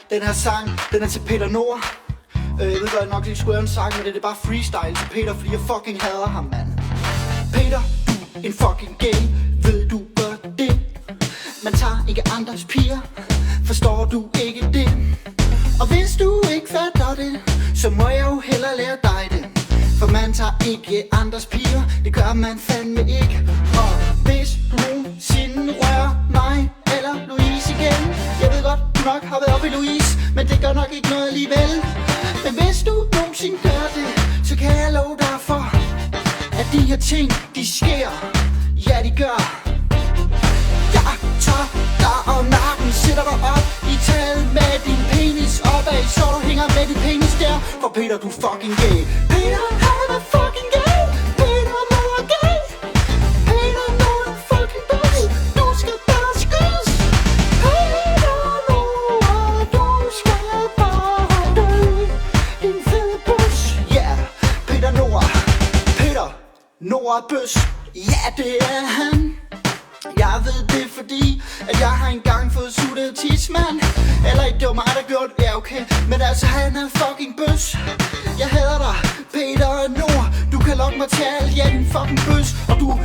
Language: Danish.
Den her sang, den er til Peter Nord. Jeg ved godt nok, det skulle være en sang, men det er bare freestyle til Peter, fordi jeg fucking hader ham, mand. Peter, du en fucking gay, ved du godt det? Man tager ikke andres piger, forstår du ikke det? Og hvis du ikke fatter det, så må jeg jo hellere lære dig det. For man tager ikke andres piger, det gør man fandme ikke. Og hvis du nogensinde rører mig eller Louise igen, jeg ved godt, du nok har været oppe i Louise, men det gør nok ikke noget alligevel. Men hvis du nogensinde gør det, så kan jeg love dig for, at de her ting, de sker. Ja, de gør. Jeg tager dig om nakken, sætter dig op i taget med din penis opad, så du hænger med din penis der. For Peter, du fucking gay. Peter, han er fucking gay. Peter, nu er gay. Peter, nu er fucking gay. Du skal bare skydes. Peter, nu er du skal bare dø. Din fede bøs. Ja, Peter Nord. Peter Nord Bøs. Ja, det er han. Jeg ved det, fordi at jeg har engang fået suttet tidsmand. Eller ikke, det var mig, der gjorde det. Ja, okay. Men altså, han er fucking bøs. Jeg hader dig, Peter Nord. Du kan lokke mig til alt, ja, din fucking bøs. Og du